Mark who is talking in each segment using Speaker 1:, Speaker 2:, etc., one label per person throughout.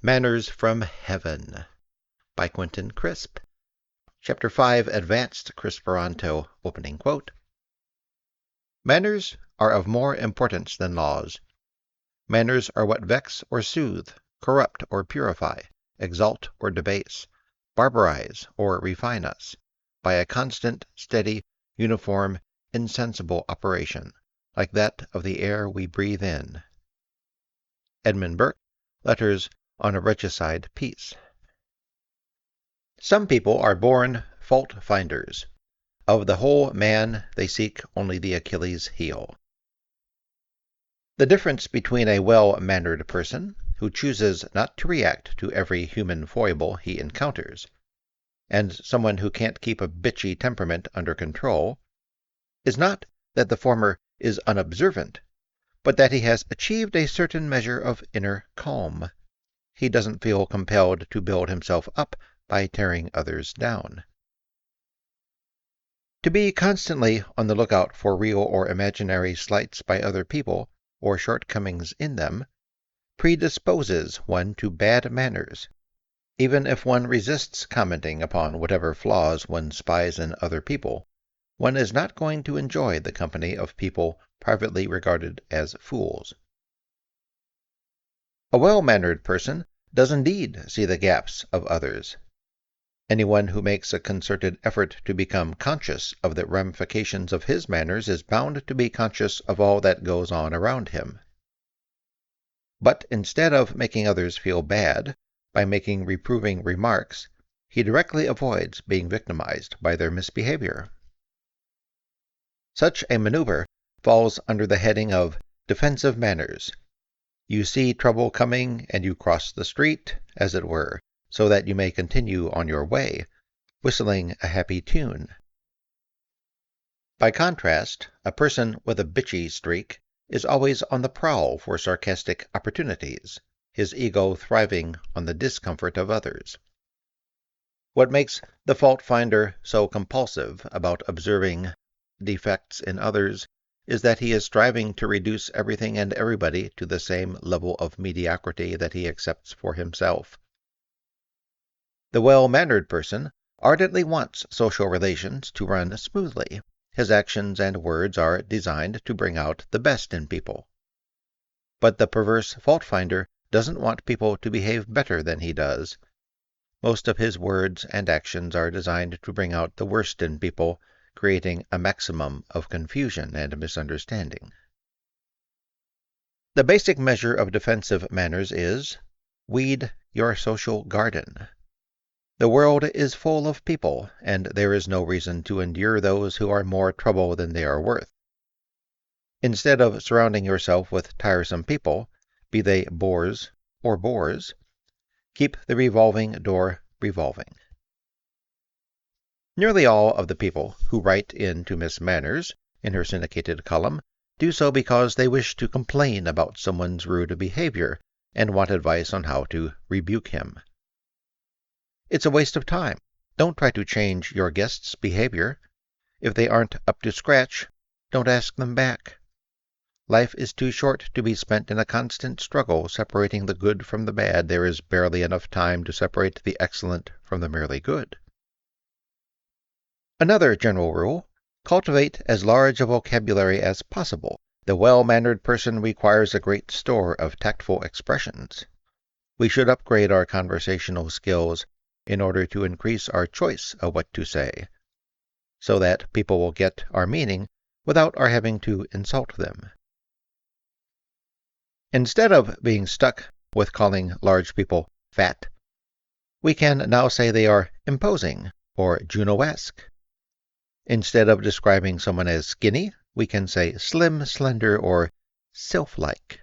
Speaker 1: Manners from Heaven by Quentin Crisp. Chapter 5, Advanced Crisperanto, opening quote. Manners are of more importance than laws. Manners are what vex or soothe, corrupt or purify, exalt or debase, barbarize or refine us, by a constant, steady, uniform, insensible operation, like that of the air we breathe in. Edmund Burke, Letters on a Regicide Peace. Some people are born fault-finders. Of the whole man they seek only the Achilles' heel. The difference between a well-mannered person, who chooses not to react to every human foible he encounters, and someone who can't keep a bitchy temperament under control, is not that the former is unobservant, but that he has achieved a certain measure of inner calm. He doesn't feel compelled to build himself up by tearing others down. To be constantly on the lookout for real or imaginary slights by other people, or shortcomings in them, predisposes one to bad manners. Even if one resists commenting upon whatever flaws one spies in other people, one is not going to enjoy the company of people privately regarded as fools. A well-mannered person does indeed see the gaps of others. Anyone who makes a concerted effort to become conscious of the ramifications of his manners is bound to be conscious of all that goes on around him. But instead of making others feel bad by making reproving remarks, he directly avoids being victimized by their misbehavior. Such a maneuver falls under the heading of defensive manners. You see trouble coming, and you cross the street, as it were, so that you may continue on your way, whistling a happy tune. By contrast, a person with a bitchy streak is always on the prowl for sarcastic opportunities, his ego thriving on the discomfort of others. What makes the fault-finder so compulsive about observing defects in others is that he is striving to reduce everything and everybody to the same level of mediocrity that he accepts for himself. The well-mannered person ardently wants social relations to run smoothly. His actions and words are designed to bring out the best in people. But the perverse fault-finder doesn't want people to behave better than he does. Most of his words and actions are designed to bring out the worst in people, creating a maximum of confusion and misunderstanding. The basic measure of defensive manners is, weed your social garden. The world is full of people, and there is no reason to endure those who are more trouble than they are worth. Instead of surrounding yourself with tiresome people, be they bores or bores, keep the revolving door revolving. Nearly all of the people who write in to Miss Manners, in her syndicated column, do so because they wish to complain about someone's rude behavior and want advice on how to rebuke him. It's a waste of time. Don't try to change your guests' behavior. If they aren't up to scratch, don't ask them back. Life is too short to be spent in a constant struggle separating the good from the bad. There is barely enough time to separate the excellent from the merely good. Another general rule: cultivate as large a vocabulary as possible. The well-mannered person requires a great store of tactful expressions. We should upgrade our conversational skills in order to increase our choice of what to say, so that people will get our meaning without our having to insult them. Instead of being stuck with calling large people fat, we can now say they are imposing or Juno-esque. Instead of describing someone as skinny, we can say slim, slender, or sylph-like.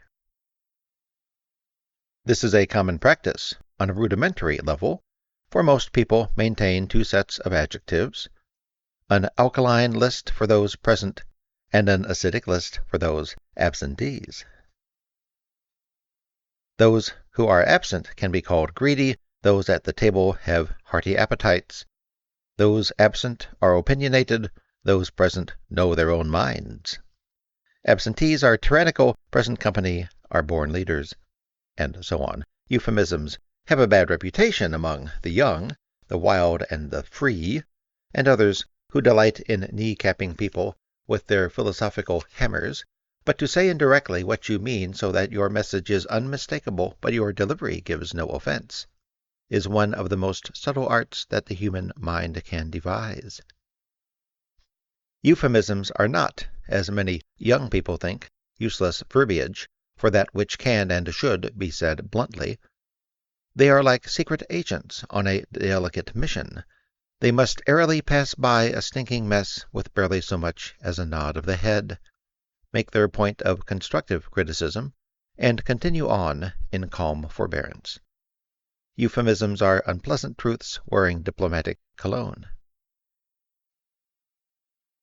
Speaker 1: This is a common practice on a rudimentary level, for most people maintain two sets of adjectives, an alkaline list for those present and an acidic list for those absentees. Those who are absent can be called greedy, those at the table have hearty appetites. Those absent are opinionated, those present know their own minds. Absentees are tyrannical, present company are born leaders, and so on. Euphemisms have a bad reputation among the young, the wild and the free, and others who delight in kneecapping people with their philosophical hammers, but to say indirectly what you mean so that your message is unmistakable but your delivery gives no offense, is one of the most subtle arts that the human mind can devise. Euphemisms are not, as many young people think, useless verbiage for that which can and should be said bluntly. They are like secret agents on a delicate mission. They must airily pass by a stinking mess with barely so much as a nod of the head, make their point of constructive criticism, and continue on in calm forbearance. Euphemisms are unpleasant truths wearing diplomatic cologne.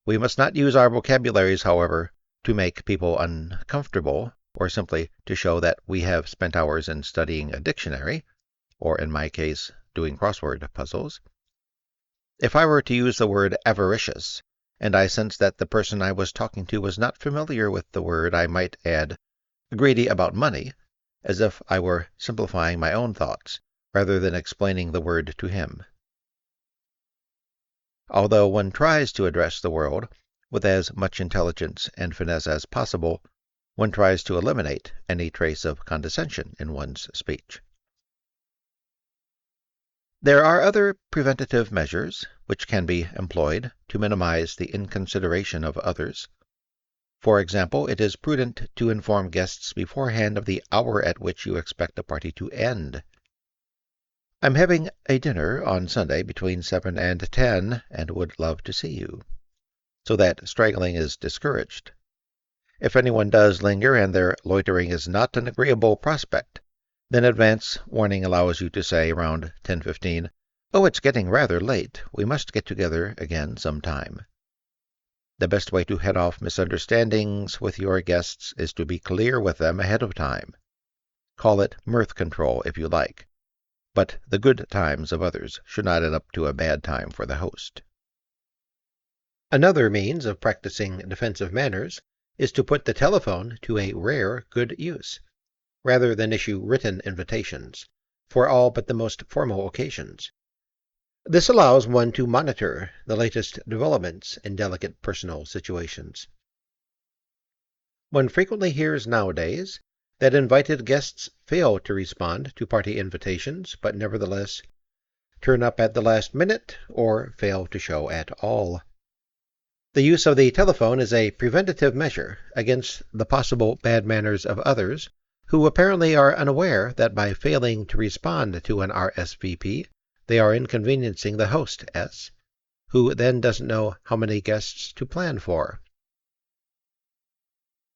Speaker 1: We must not use our vocabularies, however, to make people uncomfortable, or simply to show that we have spent hours in studying a dictionary, or in my case, doing crossword puzzles. If I were to use the word avaricious, and I sensed that the person I was talking to was not familiar with the word, I might add greedy about money, as if I were simplifying my own thoughts, rather than explaining the word to him. Although one tries to address the world with as much intelligence and finesse as possible, one tries to eliminate any trace of condescension in one's speech. There are other preventative measures which can be employed to minimize the inconsideration of others. For example, it is prudent to inform guests beforehand of the hour at which you expect the party to end. I'm having a dinner on Sunday between 7 and 10 and would love to see you, so that straggling is discouraged. If anyone does linger and their loitering is not an agreeable prospect, then advance warning allows you to say around 10:15, "Oh, it's getting rather late. We must get together again sometime." The best way to head off misunderstandings with your guests is to be clear with them ahead of time. Call it mirth control if you like, but the good times of others should not add up to a bad time for the host. Another means of practicing defensive manners is to put the telephone to a rare good use, rather than issue written invitations for all but the most formal occasions. This allows one to monitor the latest developments in delicate personal situations. One frequently hears nowadays that invited guests fail to respond to party invitations, but nevertheless turn up at the last minute or fail to show at all. The use of the telephone is a preventative measure against the possible bad manners of others who apparently are unaware that by failing to respond to an RSVP, they are inconveniencing the hostess, who then doesn't know how many guests to plan for.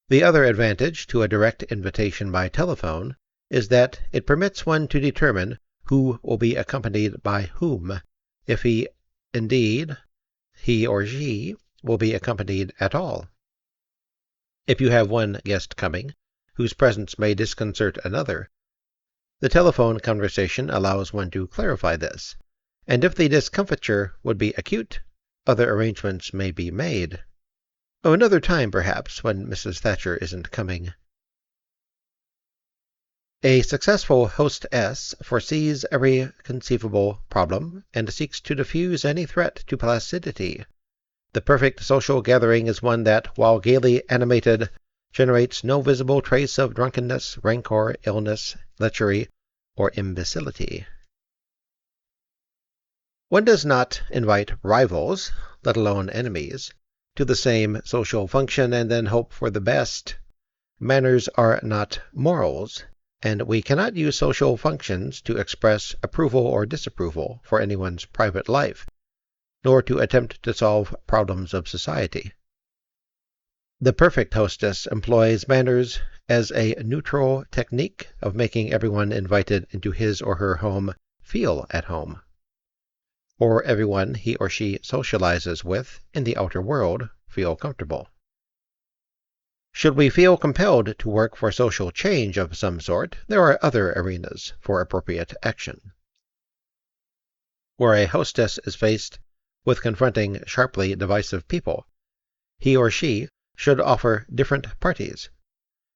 Speaker 1: The other advantage to a direct invitation by telephone is that it permits one to determine who will be accompanied by whom, if he or she will be accompanied at all. If you have one guest coming, whose presence may disconcert another, the telephone conversation allows one to clarify this, and if the discomfiture would be acute, other arrangements may be made. Another time, perhaps, when Mrs. Thatcher isn't coming. A successful hostess foresees every conceivable problem and seeks to diffuse any threat to placidity. The perfect social gathering is one that, while gaily animated, generates no visible trace of drunkenness, rancor, illness, lechery, or imbecility. One does not invite rivals, let alone enemies, to the same social function and then hope for the best. Manners are not morals, and we cannot use social functions to express approval or disapproval for anyone's private life, nor to attempt to solve problems of society. The perfect hostess employs manners as a neutral technique of making everyone invited into his or her home feel at home, or everyone he or she socializes with in the outer world feel comfortable. Should we feel compelled to work for social change of some sort, there are other arenas for appropriate action. Where a hostess is faced with confronting sharply divisive people, he or she should offer different parties.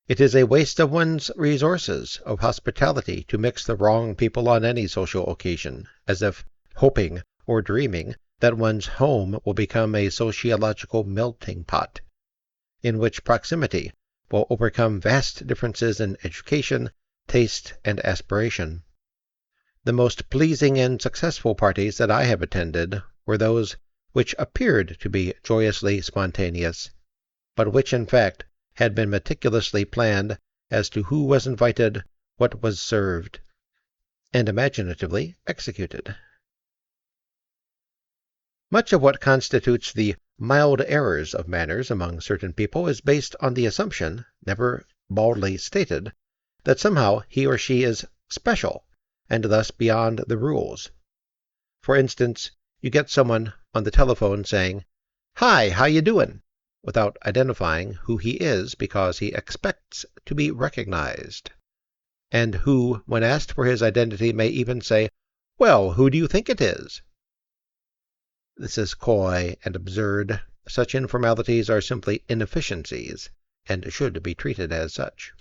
Speaker 1: It is a waste of one's resources of hospitality to mix the wrong people on any social occasion, as if hoping or dreaming that one's home will become a sociological melting pot, in which proximity will overcome vast differences in education, taste, and aspiration. The most pleasing and successful parties that I have attended were those which appeared to be joyously spontaneous, but which in fact had been meticulously planned as to who was invited, what was served, and imaginatively executed. Much of what constitutes the mild errors of manners among certain people is based on the assumption, never baldly stated, that somehow he or she is special, and thus beyond the rules. For instance, you get someone on the telephone saying, "Hi, how you doing?" without identifying who he is because he expects to be recognized, and who, when asked for his identity, may even say, "Well, who do you think it is?" This is coy and absurd. Such informalities are simply inefficiencies, and should be treated as such.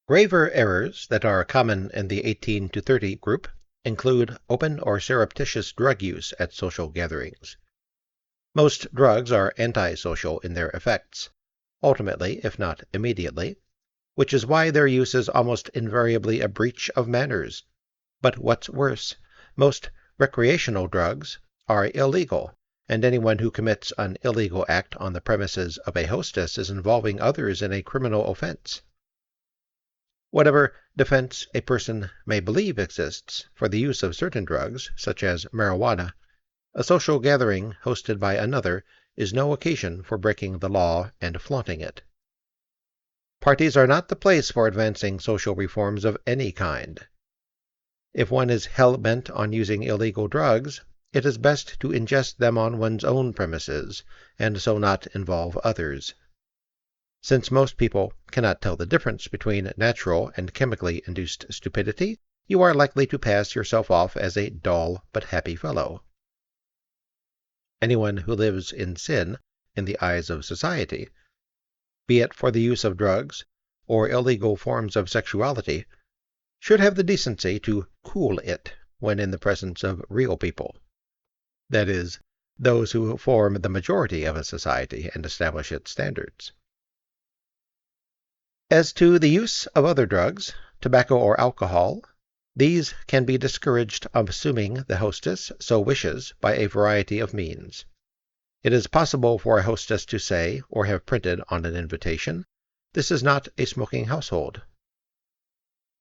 Speaker 1: Graver errors that are common in the 18 to 30 group include open or surreptitious drug use at social gatherings. Most drugs are antisocial in their effects, ultimately, if not immediately, which is why their use is almost invariably a breach of manners. But what's worse, most recreational drugs are illegal, and anyone who commits an illegal act on the premises of a hostess is involving others in a criminal offense. Whatever defense a person may believe exists for the use of certain drugs, such as marijuana, a social gathering hosted by another is no occasion for breaking the law and flaunting it. Parties are not the place for advancing social reforms of any kind. If one is hell-bent on using illegal drugs, it is best to ingest them on one's own premises, and so not involve others. Since most people cannot tell the difference between natural and chemically induced stupidity, you are likely to pass yourself off as a dull but happy fellow. Anyone who lives in sin, in the eyes of society, be it for the use of drugs or illegal forms of sexuality, should have the decency to cool it when in the presence of real people. That is, those who form the majority of a society and establish its standards. As to the use of other drugs, tobacco or alcohol, these can be discouraged assuming the hostess so wishes by a variety of means. It is possible for a hostess to say, or have printed on an invitation, "This is not a smoking household."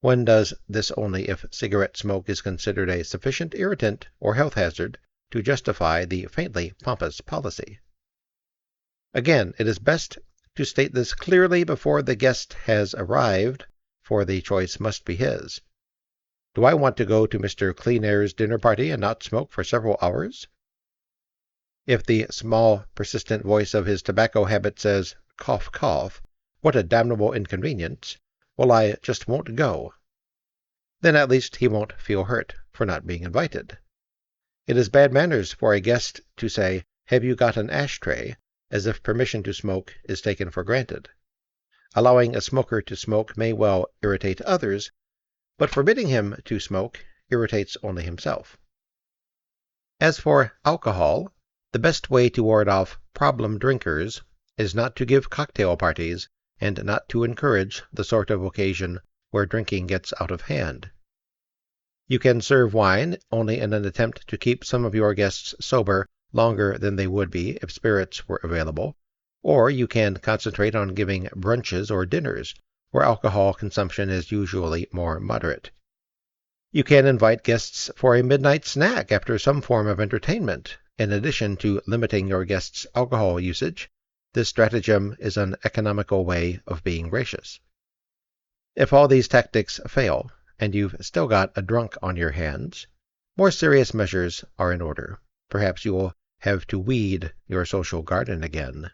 Speaker 1: One does this only if cigarette smoke is considered a sufficient irritant or health hazard to justify the faintly pompous policy. Again, it is best to state this clearly before the guest has arrived, for the choice must be his. Do I want to go to Mr. Clean Air's dinner party and not smoke for several hours? If the small, persistent voice of his tobacco habit says, "Cough, cough, what a damnable inconvenience, well, I just won't go," then at least he won't feel hurt for not being invited. It is bad manners for a guest to say, "Have you got an ashtray?" as if permission to smoke is taken for granted. Allowing a smoker to smoke may well irritate others, but forbidding him to smoke irritates only himself. As for alcohol, the best way to ward off problem drinkers is not to give cocktail parties and not to encourage the sort of occasion where drinking gets out of hand. You can serve wine only in an attempt to keep some of your guests sober longer than they would be if spirits were available, or you can concentrate on giving brunches or dinners, where alcohol consumption is usually more moderate. You can invite guests for a midnight snack after some form of entertainment. In addition to limiting your guests' alcohol usage, this stratagem is an economical way of being gracious. If all these tactics fail, and you've still got a drunk on your hands, more serious measures are in order. Perhaps you will have to weed your social garden again.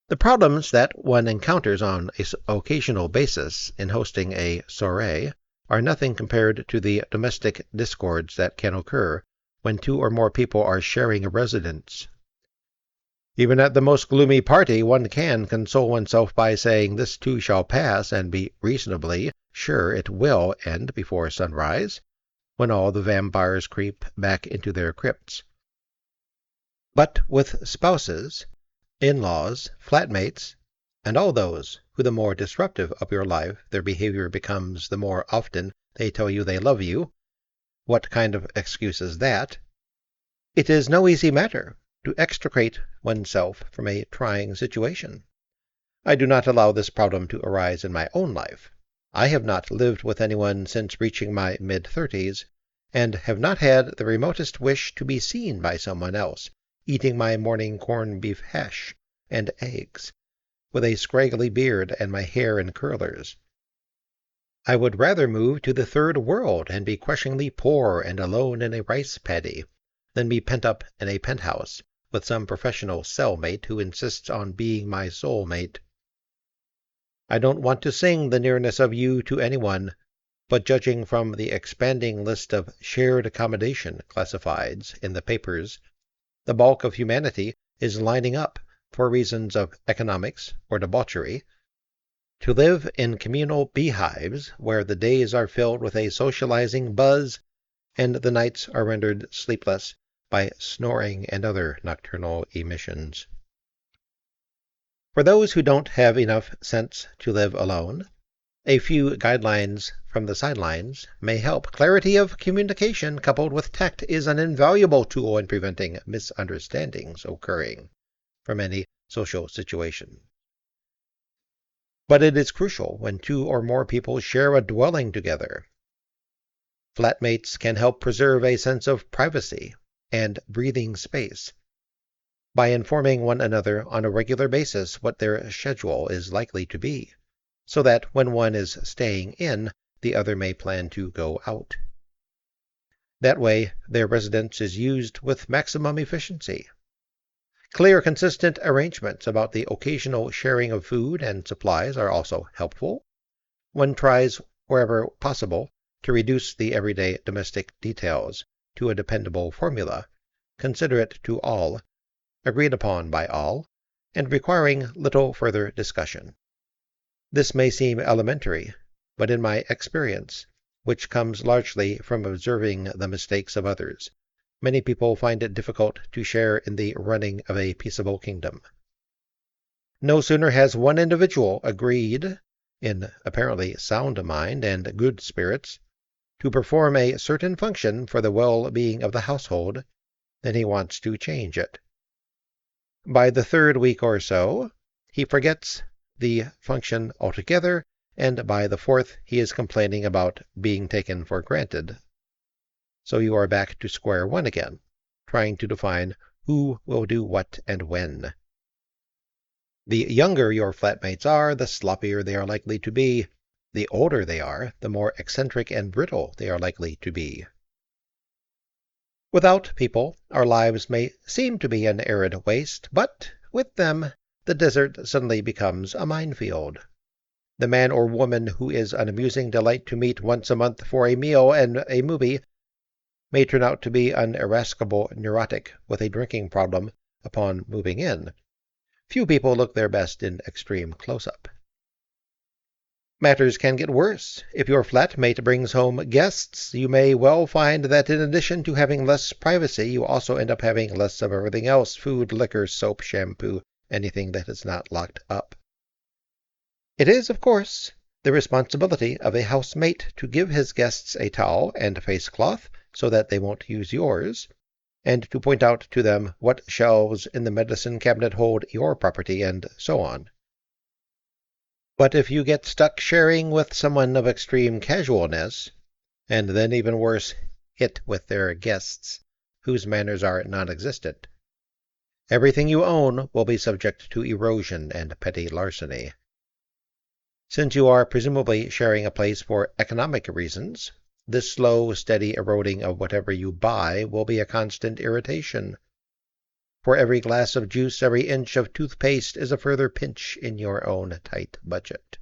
Speaker 1: The problems that one encounters on an occasional basis in hosting a soirée are nothing compared to the domestic discords that can occur when two or more people are sharing a residence. Even at the most gloomy party, one can console oneself by saying, "This too shall pass," and be reasonably sure it will end before sunrise, when all the vampires creep back into their crypts. But with spouses, in-laws, flatmates, and all those who the more disruptive of your life their behavior becomes the more often they tell you they love you, what kind of excuse is that? It is no easy matter to extricate oneself from a trying situation. I do not allow this problem to arise in my own life. I have not lived with anyone since reaching my mid-30s, and have not had the remotest wish to be seen by someone else, eating my morning corned beef hash and eggs, with a scraggly beard and my hair in curlers. I would rather move to the third world and be crushingly poor and alone in a rice paddy, than be pent up in a penthouse with some professional cellmate who insists on being my soulmate. I don't want to sing the nearness of you to anyone, but judging from the expanding list of shared accommodation classifieds in the papers, the bulk of humanity is lining up, for reasons of economics or debauchery, to live in communal beehives where the days are filled with a socializing buzz and the nights are rendered sleepless by snoring and other nocturnal emissions. For those who don't have enough sense to live alone, a few guidelines from the sidelines may help. Clarity of communication coupled with tact is an invaluable tool in preventing misunderstandings occurring from any social situation. But it is crucial when two or more people share a dwelling together. Flatmates can help preserve a sense of privacy and breathing space by informing one another on a regular basis what their schedule is likely to be, so that when one is staying in, the other may plan to go out. That way, their residence is used with maximum efficiency. Clear, consistent arrangements about the occasional sharing of food and supplies are also helpful. One tries, wherever possible, to reduce the everyday domestic details to a dependable formula, considerate to all, agreed upon by all, and requiring little further discussion. This may seem elementary, but in my experience, which comes largely from observing the mistakes of others, many people find it difficult to share in the running of a peaceable kingdom. No sooner has one individual agreed, in apparently sound mind and good spirits, to perform a certain function for the well-being of the household, than he wants to change it. By the third week or so, he forgets the function altogether, and by the fourth he is complaining about being taken for granted. So you are back to square one again, trying to define who will do what and when. The younger your flatmates are, the sloppier they are likely to be. The older they are, the more eccentric and brittle they are likely to be. Without people, our lives may seem to be an arid waste, but with them, the desert suddenly becomes a minefield. The man or woman who is an amusing delight to meet once a month for a meal and a movie may turn out to be an irascible neurotic with a drinking problem upon moving in. Few people look their best in extreme close-up. Matters can get worse. If your flatmate brings home guests, you may well find that in addition to having less privacy, you also end up having less of everything else: food, liquor, soap, shampoo, anything that is not locked up. It is, of course, the responsibility of a housemate to give his guests a towel and face cloth so that they won't use yours, and to point out to them what shelves in the medicine cabinet hold your property, and so on. But if you get stuck sharing with someone of extreme casualness, and then even worse, hit with their guests, whose manners are non-existent, everything you own will be subject to erosion and petty larceny. Since you are presumably sharing a place for economic reasons, this slow, steady eroding of whatever you buy will be a constant irritation. For every glass of juice, every inch of toothpaste is a further pinch in your own tight budget.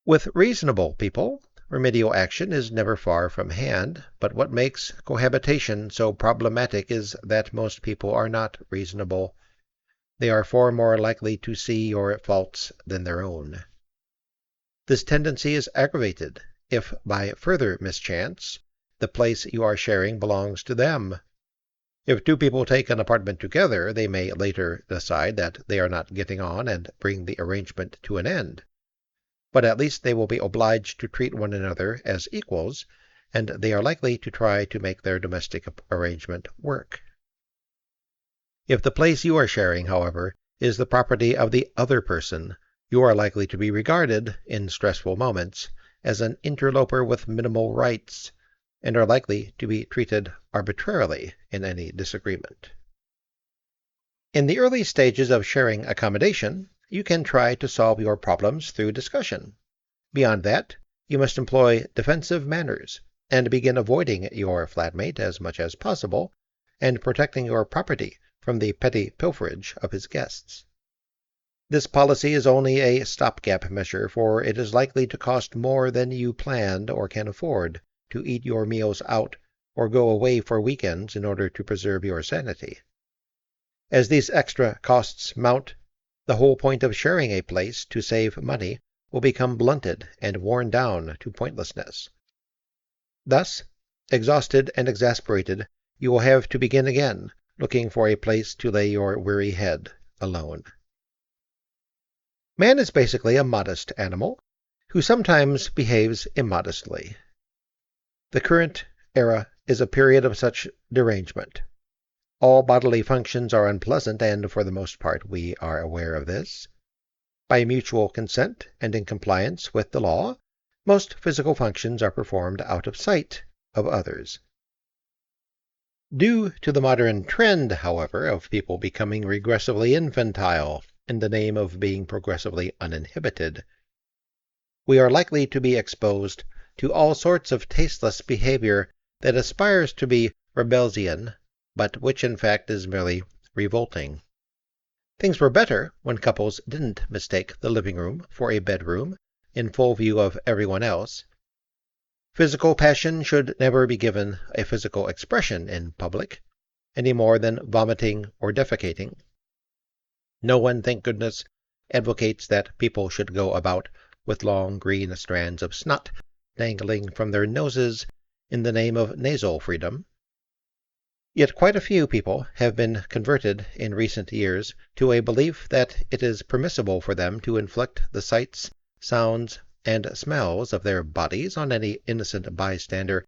Speaker 1: With reasonable people, remedial action is never far from hand, but what makes cohabitation so problematic is that most people are not reasonable. They are far more likely to see your faults than their own. This tendency is aggravated if, by further mischance, the place you are sharing belongs to them. If two people take an apartment together, they may later decide that they are not getting on and bring the arrangement to an end. But at least they will be obliged to treat one another as equals, and they are likely to try to make their domestic arrangement work. If the place you are sharing, however, is the property of the other person, you are likely to be regarded, in stressful moments, as an interloper with minimal rights, and are likely to be treated arbitrarily in any disagreement. In the early stages of sharing accommodation, you can try to solve your problems through discussion. Beyond that, you must employ defensive manners, and begin avoiding your flatmate as much as possible, and protecting your property from the petty pilferage of his guests. This policy is only a stopgap measure, for it is likely to cost more than you planned or can afford to eat your meals out or go away for weekends in order to preserve your sanity. As these extra costs mount, the whole point of sharing a place to save money will become blunted and worn down to pointlessness. Thus, exhausted and exasperated, you will have to begin again, looking for a place to lay your weary head alone. Man is basically a modest animal, who sometimes behaves immodestly. The current era is a period of such derangement. All bodily functions are unpleasant, and for the most part we are aware of this. By mutual consent and in compliance with the law, most physical functions are performed out of sight of others. Due to the modern trend, however, of people becoming regressively infantile in the name of being progressively uninhibited, we are likely to be exposed to all sorts of tasteless behavior that aspires to be rebellion, but which in fact is merely revolting. Things were better when couples didn't mistake the living room for a bedroom in full view of everyone else. Physical passion should never be given a physical expression in public, any more than vomiting or defecating. No one, thank goodness, advocates that people should go about with long green strands of snot dangling from their noses in the name of nasal freedom. Yet quite a few people have been converted in recent years to a belief that it is permissible for them to inflict the sights, sounds, and smells of their bodies on any innocent bystander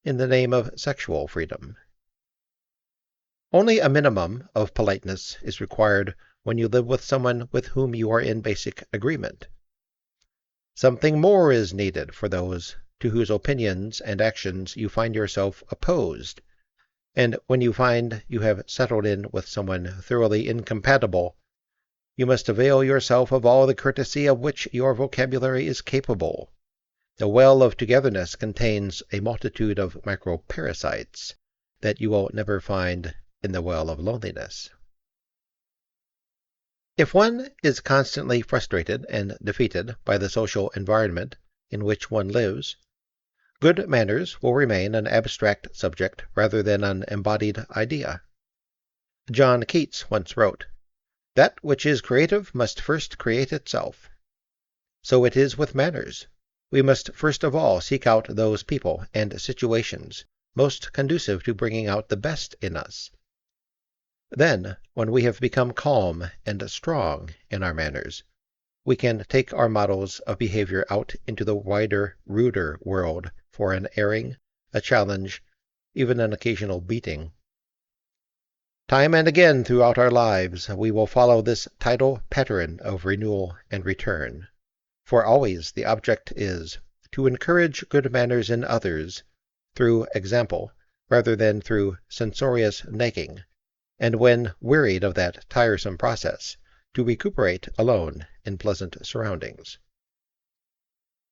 Speaker 1: in the name of sexual freedom. Only a minimum of politeness is required when you live with someone with whom you are in basic agreement. Something more is needed for those to whose opinions and actions you find yourself opposed, and when you find you have settled in with someone thoroughly incompatible, you must avail yourself of all the courtesy of which your vocabulary is capable. The well of togetherness contains a multitude of microparasites that you will never find in the well of loneliness. If one is constantly frustrated and defeated by the social environment in which one lives, good manners will remain an abstract subject rather than an embodied idea. John Keats once wrote, "That which is creative must first create itself." So it is with manners. We must first of all seek out those people and situations most conducive to bringing out the best in us. Then, when we have become calm and strong in our manners, we can take our models of behavior out into the wider, ruder world for an airing, a challenge, even an occasional beating. Time and again throughout our lives we will follow this tidal pattern of renewal and return, for always the object is to encourage good manners in others through example rather than through censorious nagging, and when wearied of that tiresome process, to recuperate alone in pleasant surroundings.